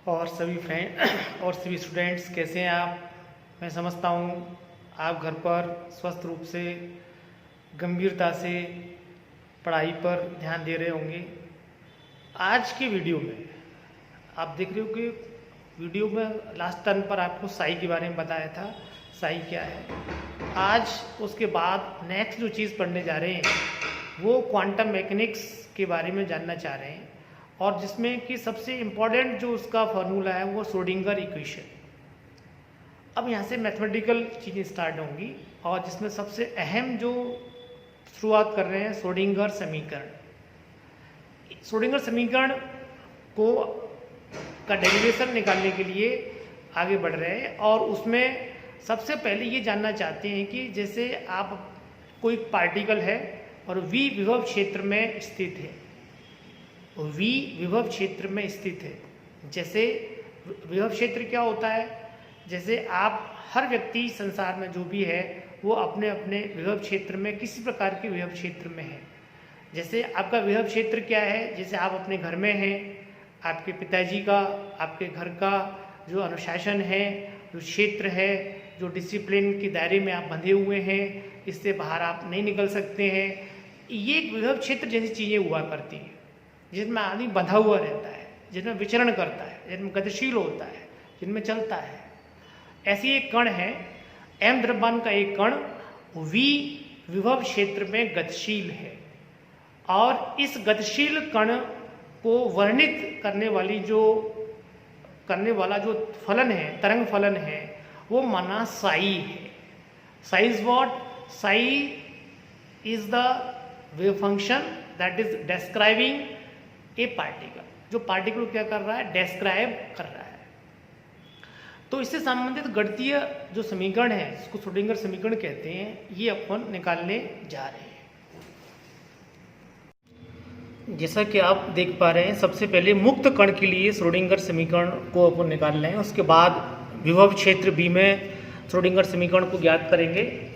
और सभी फ्रेंड और सभी स्टूडेंट्स कैसे हैं आप। मैं समझता हूँ आप घर पर स्वस्थ रूप से गंभीरता से पढ़ाई पर ध्यान दे रहे होंगे। आज के वीडियो में आप देख रहे हो कि वीडियो में लास्ट टर्न पर आपको साई के बारे में बताया था, साई क्या है। आज उसके बाद नेक्स्ट जो चीज़ पढ़ने जा रहे हैं वो क्वांटम मैकेनिक्स के बारे में जानना चाह रहे हैं, और जिसमें कि सबसे इम्पॉर्टेंट जो उसका फार्मूला है वो श्रोडिंगर इक्वेशन। अब यहाँ से मैथमेटिकल चीज़ें स्टार्ट होंगी, और जिसमें सबसे अहम जो शुरुआत कर रहे हैं श्रोडिंगर समीकरण। श्रोडिंगर समीकरण को का डेरिवेशन निकालने के लिए आगे बढ़ रहे हैं, और उसमें सबसे पहले ये जानना चाहते हैं कि जैसे आप कोई पार्टिकल है और v विभव क्षेत्र में स्थित है, v विभव क्षेत्र में स्थित है। जैसे विभव क्षेत्र क्या होता है, जैसे आप हर व्यक्ति संसार में जो भी है वो अपने अपने विभव क्षेत्र में किसी प्रकार के विभव क्षेत्र में है। जैसे आपका विभव क्षेत्र क्या है, जैसे आप अपने घर में हैं, आपके पिताजी का आपके घर का जो अनुशासन है, जो क्षेत्र है, जो डिसिप्लिन के दायरे में आप बंधे हुए हैं, इससे बाहर आप नहीं निकल सकते हैं, ये एक विभव क्षेत्र जैसी चीज़ें हुआ करती हैं जिनमें आदमी बंधा हुआ रहता है, जिनमें विचरण करता है, जिनमें गतिशील होता है, जिनमें चलता है। ऐसी एक कण है, m द्रव्यमान का एक कण v विभव क्षेत्र में गतिशील है, और इस गतिशील कण को वर्णित करने वाला जो फलन है, तरंग फलन है, वो माना साई है। Sai is what? Sai is the wave function that is describing A particle. जो पार्टिकल क्या कर रहा है? डिस्क्राइब कर रहा है। तो इससे संबंधित गणितीय जो समीकरण है, इसको श्रोडिंगर समीकरण कहते हैं, ये अपन निकालने जा रहे हैं। जैसा कि आप देख पा रहे हैं, सबसे पहले मुक्त कण के लिए श्रोडिंगर समीकरण को अपन निकाल रहे हैं, उसके बाद विभव क्षेत्र बी में श्रोडिंगर समीकरण को ज्ञात करेंगे।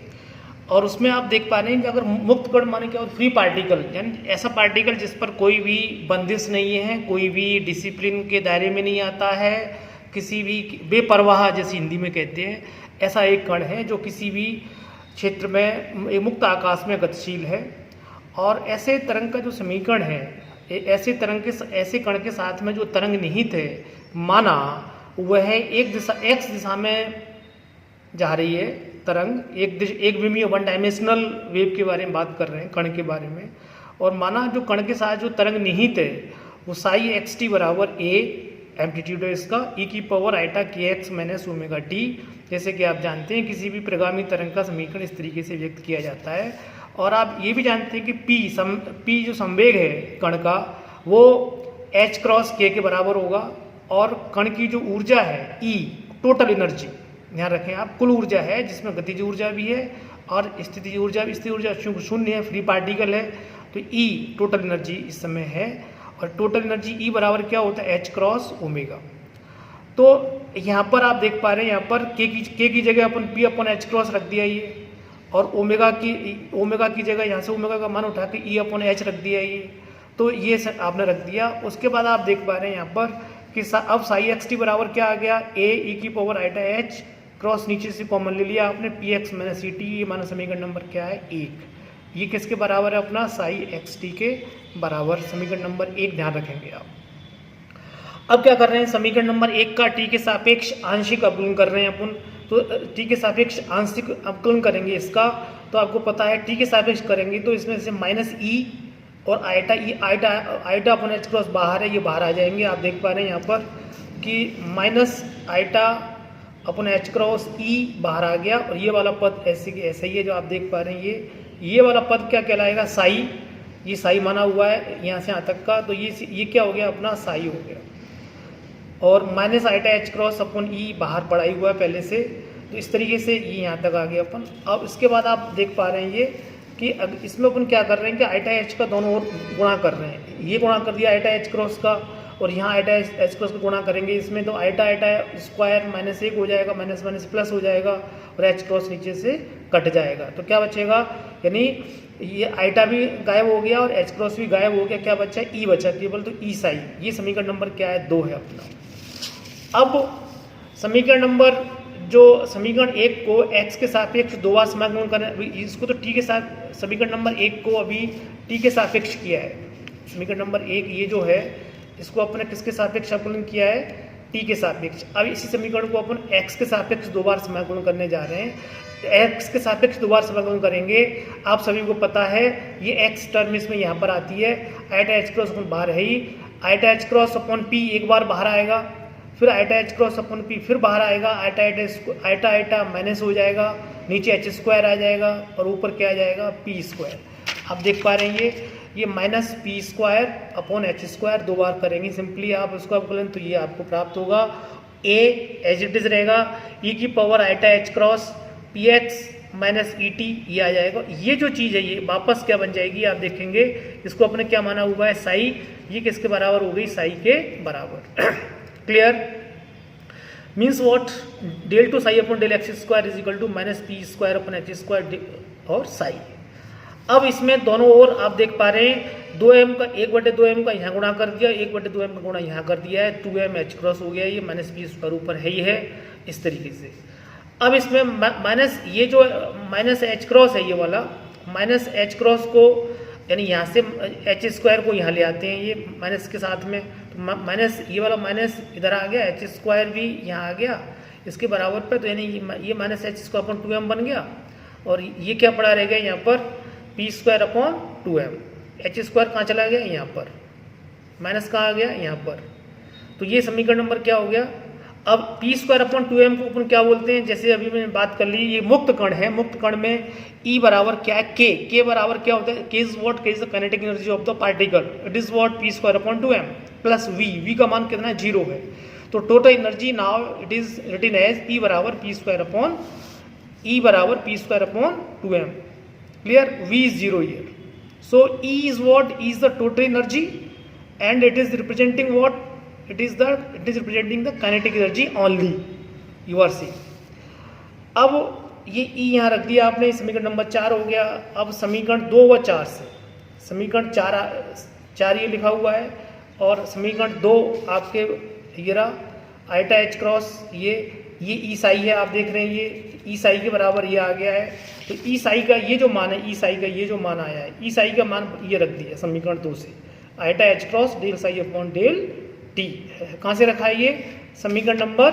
और उसमें आप देख पा रहे हैं कि अगर मुक्त कण माने क्या, फ्री पार्टिकल, यानी ऐसा पार्टिकल जिस पर कोई भी बंदिश नहीं है, कोई भी डिसिप्लिन के दायरे में नहीं आता है, किसी भी बेपरवाह जैसे हिंदी में कहते हैं, ऐसा एक कण है जो किसी भी क्षेत्र में मुक्त आकाश में गतिशील है। और ऐसे तरंग का जो समीकरण है, ऐसे कण के साथ में जो तरंग निहित है, माना वह एक दिशा x दिशा में जा रही है तरंग, एक विमीय वन डायमेंशनल वेव के बारे में बात कर रहे हैं, कण के बारे में। और माना जो कण के साथ जो तरंग निहित है वो साई एक्स टी बराबर a एम्पलीट्यूड है इसका, e की पावर आइटा के एक्स माइनस ओमेगा टी। जैसे कि आप जानते हैं किसी भी प्रगामी तरंग का समीकरण इस तरीके से व्यक्त किया जाता है। और आप ये भी जानते हैं कि p जो संवेग है कण का, वो h क्रॉस k के बराबर होगा, और कण की जो ऊर्जा है E, टोटल एनर्जी, ध्यान रखें आप, कुल ऊर्जा है जिसमें गतिज ऊर्जा भी है और स्थितिज ऊर्जा भी। स्थिर ऊर्जा शून्य है, फ्री पार्टिकल है, तो E टोटल एनर्जी इस समय है। और टोटल एनर्जी E बराबर क्या होता है? H cross omega. तो यहाँ पर आप देख पा रहे हैं, यहाँ पर k की जगह अपन P अपन H क्रॉस रख दिया ये, और ओमेगा की जगह यहाँ से ओमेगा का मान उठा के E अपन H रख दिया ये, तो ये आपने रख दिया। उसके बाद आप देख पा रहे हैं यहाँ पर कि अब साई एक्स टी बराबर क्या आ गया? a e की पावर आइटा h क्रॉस नीचे से कॉमन ले लिया आपने, P X minus C T, ये माना समीकरण नंबर क्या है? 1। ये किसके बराबर है? अपना साई एक्स टी के बराबर, समीकरण नंबर 1 ध्यान रखेंगे आप। अब क्या कर रहे हैं? समीकरण नंबर 1 का टी के सापेक्ष आंशिक अवकलन कर रहे हैं अपन। तो टी के सापेक्ष आंशिक अवकलन करेंगे इसका, तो आपको पता है टी के सापेक्ष करेंगे तो इसमें से माइनस ई और आइटा अपन एच क्रॉस बाहर है, ये बाहर आ जाएंगे। आप देख पा रहे हैं यहाँ पर कि माइनस आइटा अपन एच क्रॉस ई बाहर आ गया, और ये वाला पद ऐसे की ऐसा ही है जो आप देख पा रहे हैं। ये वाला पद क्या कहलाएगा? साई। ये साई माना हुआ है यहाँ से यहाँ तक का, तो ये क्या हो गया? अपना साई हो गया। और माइनस आइटा एच क्रॉस अपन ई बाहर पढ़ाई हुआ है पहले से, तो इस तरीके से ये यहाँ तक आ गया अपन। अब इसके बाद आप देख पा रहे हैं ये कि इसमें अपन क्या कर रहे हैं कि आइटा एच का दोनों ओर गुणा कर रहे हैं। ये गुणा कर दिया आइटा एच क्रॉस का, और यहाँ आइटा एच क्रॉस का गुणा करेंगे इसमें, तो आइटा स्क्वायर माइनस 1 हो जाएगा, माइनस माइनस प्लस हो जाएगा, और एच क्रॉस नीचे से कट जाएगा। तो क्या बचेगा? यानी ये आइटा भी गायब हो गया और एच क्रॉस भी गायब हो गया। क्या बचा? ई बचा केवल, तो ई साई। ये समीकरण नंबर क्या है? 2 है अपना। अब समीकरण नंबर जो समीकरण 1 को x के सापेक्ष 2 बार समाकलन करना, इसको तो t के साथ समीकरण नंबर 1 को अभी t के सापेक्ष किया है। समीकरण नंबर 1 ये जो है इसको अपने किसके सापेक्ष समाकलन किया है, t के सापेक्ष। अब इसी समीकरण को अपन x के सापेक्ष 2 बार समाकलन करने जा रहे हैं। x के सापेक्ष 2 बार समाकलन करेंगे, आप सभी को पता है ये x टर्म इसमें यहाँ पर आती है, आइटा एच क्रॉस अपन बाहर है ही, आइटा एच क्रॉस अपन p एक बार बाहर आएगा, फिर आइटा एच क्रॉस अपन p फिर बाहर आएगा, आइटा आइटा माइनस हो जाएगा, नीचे एच स्क्वायर आ जाएगा और ऊपर क्या आ जाएगा, पी स्क्वायर। आप देख पा रहे हैं ये minus P square upon H square 2 बार करेंगे सिंपली आप उसको अवकलन, तो ये आपको प्राप्त होगा a एज इट इज रहेगा e की power iota H cross P X minus E T, ये आ जाएगा। ये जो चीज़ है ये वापस क्या बन जाएगी, आप देखेंगे इसको अपने क्या माना हुआ है, साई, ये किसके बराबर हो गई, साई के बराबर। Clear, means what, del two psi upon del X square is equal to minus P square upon H square और साई। अब इसमें दोनों ओर आप देख पा रहे हैं 2m का 1/2m का यहाँ गुणा कर दिया, 1/2m का गुणा यहाँ कर दिया है, 2m एच क्रॉस हो गया, ये माइनस पी स्क्वायर ऊपर है ही है इस तरीके से। अब इसमें माइनस ये जो माइनस एच क्रॉस है ये वाला, माइनस एच क्रॉस को यानी यहाँ से एच स्क्वायर को यहाँ ले आते हैं ये माइनस के साथ में, तो माइनस ये वाला माइनस इधर आ गया, एच स्क्वायर भी यहाँ आ गया इसके बराबर पे, तो यानी ये minus H square upon 2m बन गया और ये क्या पड़ा रह गया यहाँ पर, P square upon 2m। H square कहाँ चला गया, यहाँ पर, माइनस कहाँ आ गया, यहाँ पर, तो ये समीकरण नंबर क्या हो गया। अब पी स्क्वायर अपॉन 2m को अपन क्या बोलते हैं, जैसे अभी मैंने बात कर ली, ये मुक्त कण है, मुक्त कण में E बराबर क्या है, के बराबर क्या होता है, K is what, K is the kinetic energy of the particle, it is what P square upon 2m plus V का मान कितना है, 0 है, तो total energy now it is written as E बराबर P square upon 2m। Clear, V is 0 here, so E is what, E is the total energy and it is representing what, it is representing the kinetic energy only, you are seeing। अब ये E यहाँ रख दिया आपने, समीकरण number 4 हो गया। अब समीकरण 2 व 4 से, समीकरण 4 ये लिखा हुआ है और समीकरण 2 आपके ये रहा आइटा एच क्रॉस, ये ई साई है, आप देख रहे हैं ये ई साई के बराबर ये आ गया है, तो ई साई का ये जो मान है, ई साई का ये जो मान आया है, ई साई का मान ये रख दिया समीकरण 2 से, iota H cross del psi upon del T. कहाँ से रखा है ये, समीकरण नंबर,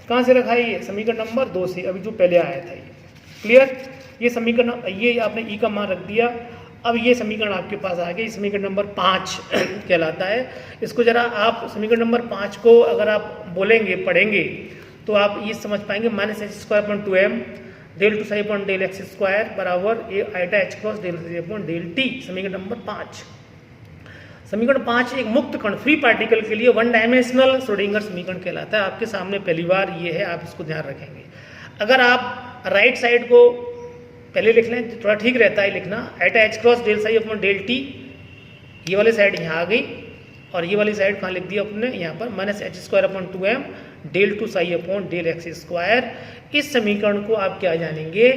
कहाँ से रखा है ये, समीकरण नंबर 2 से, अभी जो पहले आया था ये। क्लियर, ये समीकरण, ये आपने ई का मान रख दिया। अब ये समीकरण आपके पास आ गया, समीकरण नंबर 5 कहलाता है। इसको जरा आप समीकरण नंबर 5 को अगर आप बोलेंगे, पढ़ेंगे, तो आप ये समझ पाएंगे, minus H square upon 2m del two psi upon del X square बराबर A iota H cross del psi upon del T. समीकरण नंबर 5। समीकरण 5 एक मुक्त कण फ्री पार्टिकल के लिए वन डायमेंशनल श्रोडिंगर समीकरण कहलाता है। आपके सामने पहली बार ये है, आप इसको ध्यान रखेंगे। अगर आप राइट साइड को पहले लिख लें तो थोड़ा ठीक रहता है लिखना, iota H cross del psi upon del T, ये वाली साइड यहाँ आ गई और ये वाली साइड कहाँ लिख दी अपने, यहाँ पर minus H square upon 2m del two psi upon del X square. इस समीकरण को आप क्या जानेंगे,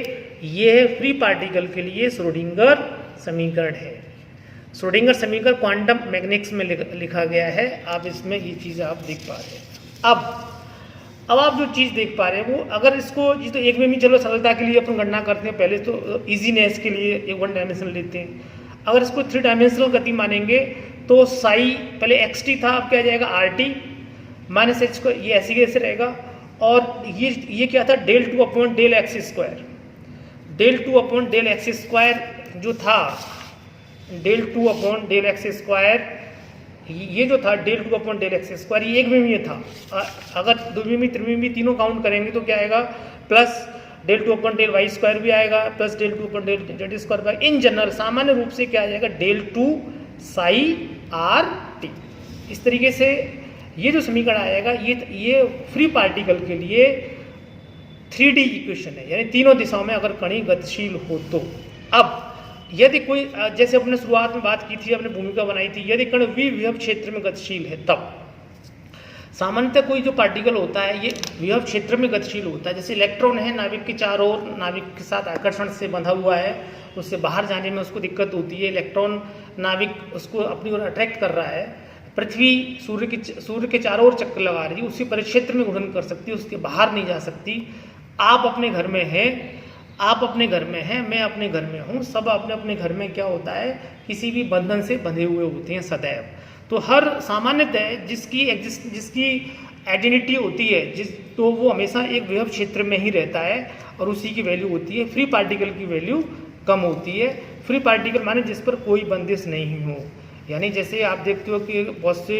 ये है फ्री पार्टिकल के लिए श्रोडिंगर समीकरण है। श्रोडिंगर समीकरण क्वांटम मैकेनिक्स में लिखा गया है। आप इसमें ये चीज़ आप देख पा रहे हैं। अब आप जो चीज़ देख पा रहे हैं वो, अगर इसको जिस तो एक में भी चलो सरलता के लिए अपन गणना करते हैं, पहले तो इजीनेस के लिए एक वन डायमेंशनल लेते हैं। अगर इसको 3 डायमेंशनल गति मानेंगे तो साई पहले एक्स टी था, अब क्या आ जाएगा आर टी माइनस एच को, ये ऐसी कैसे रहेगा। और ये क्या था, del 2 upon del X square, del 2 upon del X square जो था, del 2 upon del X square, ये जो था del 2 upon del X square, ये एक में था। अगर द्विमीमी त्रिमीमी तीनों काउंट करेंगे तो क्या आएगा, plus del 2 upon del Y square भी आएगा, plus del 2 upon del Z square भी। इन जनरल सामान्य रूप से क्या आ जाएगा, डेल 2 साई आर टी। इस तरीके से ये जो समीकरण आएगा ये फ्री पार्टिकल के लिए 3D इक्वेशन है, यानी तीनों दिशाओं में अगर कणी गतिशील हो तो। अब यदि कोई, जैसे अपने शुरुआत में बात की थी, अपने भूमिका बनाई थी, यदि कण विभव क्षेत्र में गतिशील है तब सामान्यतः कोई जो पार्टिकल होता है ये विभव क्षेत्र में गतिशील होता है। जैसे इलेक्ट्रॉन है, नाभिक के चारों ओर नाभिक के साथ आकर्षण से बंधा हुआ है, उससे बाहर जाने में उसको दिक्कत होती है। इलेक्ट्रॉन नाभिक उसको अपनी ओर अट्रैक्ट कर रहा है, पृथ्वी सूर्य के चारों ओर चक्कर लगा रही है, उसी परिक्षेत्र में घूर्णन कर सकती है, उसके बाहर नहीं जा सकती। आप अपने घर में हैं, आप अपने घर में हैं, मैं अपने घर में हूँ, सब अपने अपने घर में क्या होता है, किसी भी बंधन से बंधे हुए होते हैं सदैव। तो हर सामान्यतः जिसकी आइडेंटिटी होती है तो वो हमेशा एक विभव क्षेत्र में ही रहता है और उसी की वैल्यू होती है। फ्री पार्टिकल की वैल्यू कम होती है। फ्री पार्टिकल माने जिस पर कोई बंदिश नहीं हो, यानी जैसे आप देखते हो कि बहुत से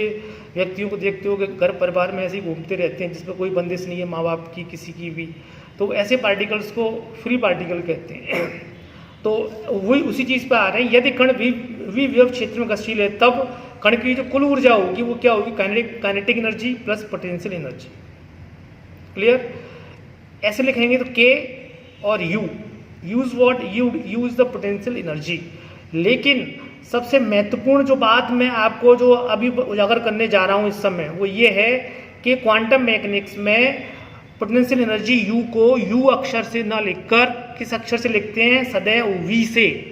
व्यक्तियों को देखते हो कि घर परिवार में ऐसे ही घूमते रहते हैं जिस पर कोई बंदिश नहीं है, माँ बाप की किसी की भी, तो ऐसे पार्टिकल्स को फ्री पार्टिकल कहते हैं। तो वही उसी चीज़ पर आ रहे हैं। यदि कण विभव क्षेत्र में गतिशील है तब कण की जो कुल ऊर्जा होगी वो क्या होगी, kinetic energy plus potential energy. Clear? ऐसे लिखेंगे तो के और you, use what, you is the potential energy. लेकिन सबसे महत्वपूर्ण जो बात मैं आपको जो अभी उजागर करने जा रहा हूँ इस समय, वो ये है कि क्वांटम मैकेनिक्स में पोटेंशियल एनर्जी यू को यू अक्षर से ना लिखकर किस अक्षर से लिखते हैं, सदैव वी से।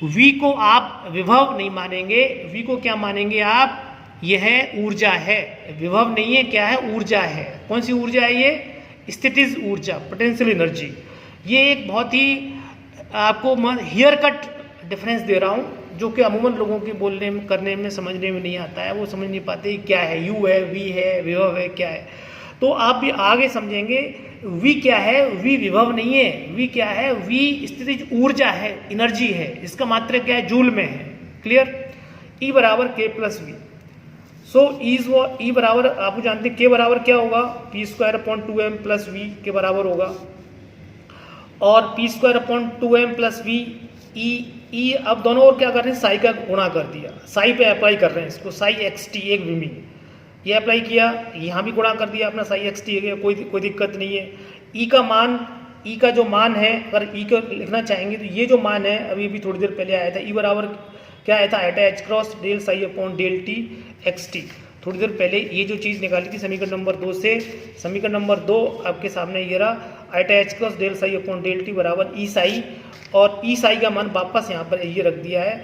वी को आप विभव नहीं मानेंगे, वी को क्या मानेंगे आप, यह ऊर्जा है, विभव नहीं है, क्या है, ऊर्जा है। कौन सी ऊर्जा है ये, स्थितिज ऊर्जा, पोटेंशियल एनर्जी। ये एक बहुत ही आपको हियर कट डिफरेंस दे रहा हूँ जो कि अमूमन लोगों के बोलने में, करने में, समझने में नहीं आता है। वो समझ नहीं पाते क्या है, यू है, वी है, विभव है, क्या है। तो आप भी आगे समझेंगे वी क्या है, वी विभव नहीं है, वी क्या है, वी स्थितिज ऊर्जा है, एनर्जी है। इसका मात्रा क्या है, जूल में है। क्लियर? ई बराबर के प्लस वी। सो ई बराबर आप जानते हैं के बराबर क्या होगा, P square upon 2m plus V के बराबर होगा। और P square upon 2m plus V E अब दोनों ओर क्या कर रहे हैं, साई का गुणा कर दिया, साई पे अप्लाई कर रहे हैं इसको, साई एक्स टी एक विमी ये अप्लाई किया, यहाँ भी गुणा कर दिया अपना साई एक्स टी, कोई दिक्कत नहीं है। ई का मान, ई का जो मान है, अगर ई को लिखना चाहेंगे तो ये जो मान है अभी थोड़ी देर पहले आया था, ई बराबर क्या आया था, आया H cross del psi upon del T X T. थोड़ी देर पहले ये जो चीज़ निकाली थी समीकरण नंबर 2 से, समीकरण नंबर 2 आपके सामने ये रहा, iota H cross del psi upon del T बराबर ई साई, और ई साई का मान वापस यहाँ पर ये रख दिया है।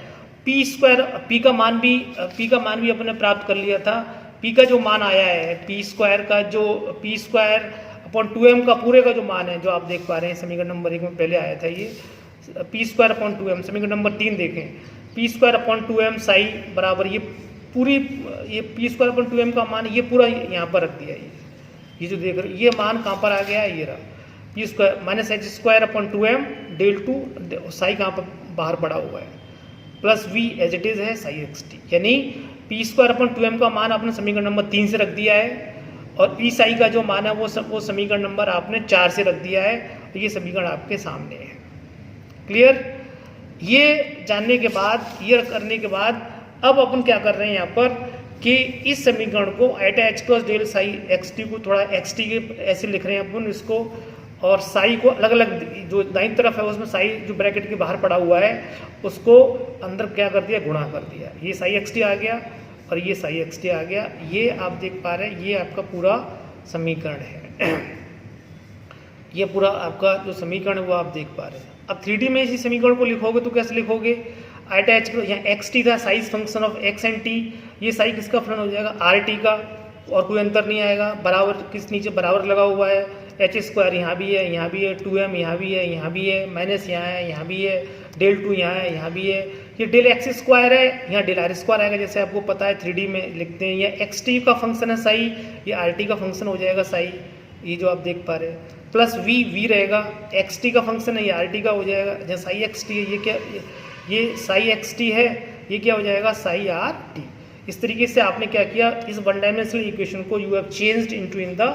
पी स्क्वायर, पी का मान भी अपने प्राप्त कर लिया था। पी का जो मान आया है, पी स्क्वायर का जो पी स्क्वायर अपॉन 2m का पूरे का जो मान है, जो आप देख पा रहे हैं समीकरण नंबर 1 में पहले आया था ये, पी स्क्वायर अपॉन 2m। समीकरण नंबर 3 देखें, P square upon 2m Sai बराबर ये पूरी, ये पी स्क्वायर अपॉन 2m का मान ये पूरा यहाँ पर रख दिया। ये जो देख रहे ये मान कहाँ पर आ गया है, ये रहा P square minus H square upon 2m del two psi कहाँ पर बाहर पड़ा हुआ है, plus V as it is है साई एक्स टी। यानी पी स्क्वायर अपॉन 2m का मान आपने समीकरण नंबर 3 से रख दिया है, और ई साई का जो मान है वो समीकरण नंबर आपने 4 से रख दिया है। तो ये समीकरण आपके सामने है। क्लियर? ये जानने के बाद, ये करने के बाद अब अपन क्या कर रहे हैं यहाँ पर कि इस समीकरण को iota H cross del psi X T को थोड़ा एक्स टी के ऐसे लिख रहे हैं अपन इसको, और साई को अलग अलग, जो दाईं तरफ है उसमें साई जो ब्रैकेट के बाहर पड़ा हुआ है उसको अंदर क्या कर दिया, गुणा कर दिया। ये साई एक्स टी आ गया और ये साई एक्स टी आ गया। ये आप देख पा रहे हैं, ये आपका पूरा समीकरण है। ये पूरा आपका जो समीकरण है वो आप देख पा रहे हैं। अब 3D में इसी समीकरण को लिखोगे तो कैसे लिखोगे, आइटा एच यहाँ एक्स टी था, size function of x and T, ये साई किसका फलन हो जाएगा, आर टी का, और कोई अंतर नहीं आएगा। बराबर किस नीचे बराबर लगा हुआ है, एच स्क्वायर यहाँ भी है, यहाँ भी है, 2m यहाँ भी है, यहाँ भी है, माइनस यहाँ है, यहाँ भी है, डेल 2 यहाँ है, यहाँ भी है। ये डेल एक्स स्क्वायर है, यहाँ डेल आर स्क्वायर आएगा, जैसे आपको पता है 3D में लिखते हैं। ये एक्स टी का फंक्शन है साई, ये आर टी का फंक्शन हो जाएगा साई, ये जो आप देख पा रहे हैं। प्लस वी रहेगा, एक्स टी का फंक्शन है, ये आर टी का हो जाएगा। जहाँ साई एक्स टी है, ये क्या, ये साई एक्स टी है, ये क्या हो जाएगा, साई आर टी। इस तरीके से आपने क्या किया, इस वन डायमेंशनल इक्वेशन को you have changed into in the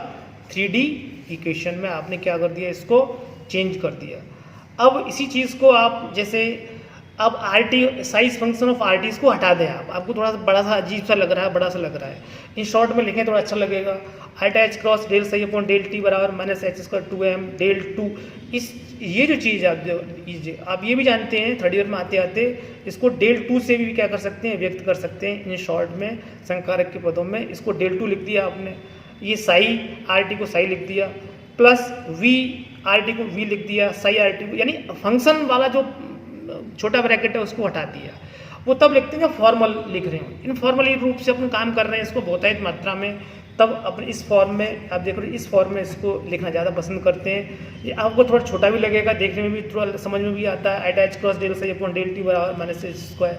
3D equation में आपने क्या कर दिया, इसको चेंज कर दिया। अब इसी चीज़ को आप जैसे अब R T size function of R T इसको हटा दें आप, आपको थोड़ा सा बड़ा सा अजीब सा लग रहा है, बड़ा सा लग रहा है, इन शॉर्ट में लिखें थोड़ा अच्छा लगेगा। Iota H cross del psi upon del T बराबर minus H square 2m del 2। इस ये जो चीज़ आप ये भी जानते हैं, थर्ड ईयर में आते आते इसको डेल 2 से भी क्या कर सकते हैं, व्यक्त कर सकते हैं इन शॉर्ट में, संकारक के पदों में। इसको डेल 2 लिख दिया आपने, ये साई आर टी को साई लिख दिया, प्लस वी आर टी को वी लिख दिया, साई आर टी को, यानी फंक्शन वाला जो छोटा ब्रैकेट है उसको हटा दिया। वो तब लिखते हैं जब फॉर्मल लिख रहे हो। इनफॉर्मल रूप से अपन काम कर रहे हैं इसको बहुतायत मात्रा में, तब अपन इस फॉर्म में, आप देख रहे हो इस फॉर्म में इसको लिखना ज़्यादा पसंद करते हैं। ये आपको थोड़ा छोटा भी लगेगा, देखने में भी थोड़ा समझ में भी आता है। अटैच cross del psi upon del T बराबर माइनस एच स्क्वायर।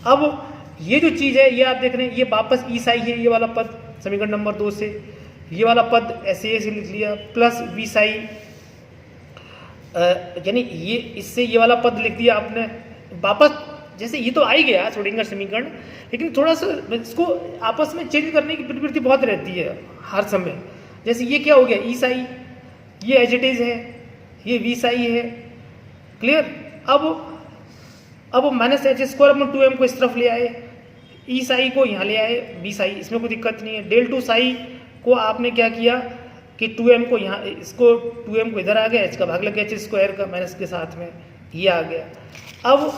अब ये जो चीज़ है ये आप देख रहे हैं, ये वापस ई साई है, ये वाला पद समीकरण नंबर 2 से, ये वाला पद ऐसे लिख लिया, प्लस वी साई, यानी ये इससे ये वाला पद लिख दिया आपने वापस। जैसे ये तो आ ही गया श्रोडिंगर समीकरण, लेकिन थोड़ा सा इसको आपस में चेंज करने की प्रवृत्ति बहुत रहती है हर समय। जैसे ये क्या हो गया, ई साई, ये एज इट इज है, ये वी साई है, क्लियर। अब माइनस एच स्क्वायर अपना 2m को इस तरफ ले आए, ई साई को यहाँ ले आए, वी साई, इसमें कोई दिक्कत नहीं है। डेल टू साई को आपने क्या किया कि 2m को यहाँ, इसको 2m को इधर आ गया, एच का भाग लग गया एच स्क्वायर का माइनस के साथ में, ये आ गया। अब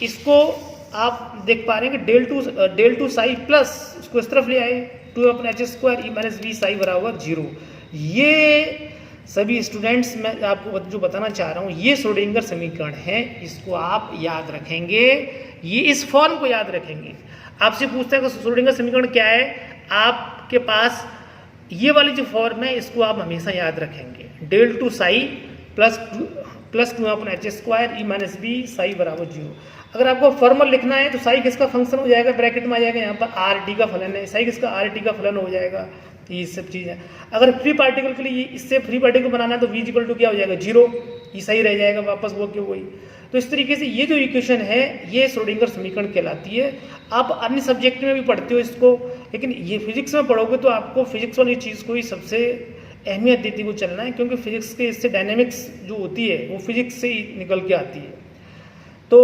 इसको आप देख पा रहे हैं कि डेल टू साई प्लस इसको इस तरफ ले आए, 2 अपना H square E minus V psi बराबर 0। ये सभी स्टूडेंट्स मैं आपको जो बताना चाह रहा हूँ, ये श्रोडिंगर समीकरण है, इसको आप याद रखेंगे, ये इस फॉर्म को याद रखेंगे। आपसे पूछता है कि श्रोडिंगर समीकरण क्या है, आपके पास ये वाली जो फॉर्म है इसको आप हमेशा याद रखेंगे, डेल टू साई प्लस 2 अपना H square E minus V psi बराबर 0। अगर आपको फॉर्मल लिखना है तो साई किसका फंक्शन हो जाएगा, ब्रैकेट में आ जाएगा, यहाँ पर आर टी का फलन है, साई किसका आर टी का फलन हो जाएगा, ये सब चीज़ है। अगर फ्री पार्टिकल के लिए इससे फ्री पार्टिकल बनाना है तो v इक्वल टू क्या हो जाएगा 0, ये सही रह जाएगा वापस वो क्यों वही। तो इस तरीके से ये जो इक्वेशन है ये श्रोडिंगर समीकरण कहलाती है। आप अन्य सब्जेक्ट में भी पढ़ते हो इसको, लेकिन ये फिजिक्स में पढ़ोगे तो आपको फिजिक्स वाली चीज़ को ही सबसे अहमियत देती हुए चलना है, क्योंकि फिजिक्स के इससे डायनेमिक्स जो होती है वो फिजिक्स से ही निकल के आती है। तो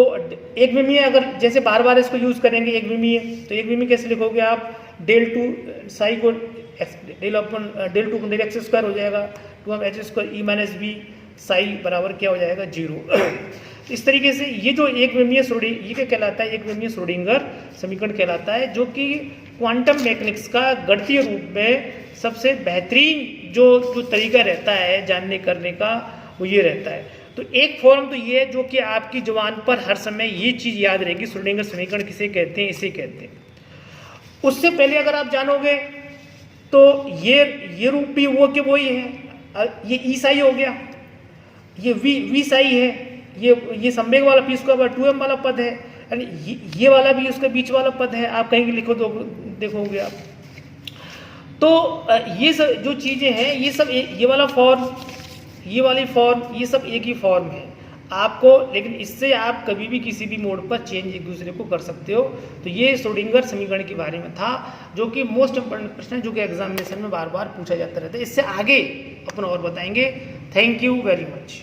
एक विमीय अगर जैसे बार बार इसको यूज़ करेंगे, एक विमीय, तो एक विमीय कैसे लिखोगे आप, डेल टू साई को del two del X square हो जाएगा, 2 H square E minus V psi बराबर क्या हो जाएगा 0। इस तरीके से ये जो एक विमीय ये क्या कहलाता है, एक विमीय श्रोडिंगर समीकरण कहलाता है, जो कि क्वांटम मैकेनिक्स का गणितीय रूप में सबसे बेहतरीन जो तरीका रहता है जानने करने का, वो ये रहता है। तो एक फॉर्म तो ये है जो कि आपकी जुबान पर हर समय ये चीज़ याद रहेगी, श्रोडिंगर समीकरण किसे कहते हैं, इसे कहते हैं। उससे पहले अगर आप जानोगे तो ये रूप भी वो के वही है, ये ई साई हो गया, ये वी साई है, ये संवेग वाला पी उसका 2m वाला पद है, यानी ये वाला भी उसके बीच वाला पद है, आप कहीं लिखो तो देखोगे आप। तो ये सब जो चीज़ें हैं ये सब ये वाला फॉर्म, ये वाली फॉर्म, ये सब एक ही फॉर्म है आपको, लेकिन इससे आप कभी भी किसी भी मोड पर चेंज एक दूसरे को कर सकते हो। तो ये श्रोडिंगर समीकरण के बारे में था, जो कि मोस्ट इंपॉर्टेंट प्रश्न है, जो कि एग्जामिनेशन में बार बार पूछा जाता रहता है। इससे आगे अपन और बताएंगे। Thank you very much.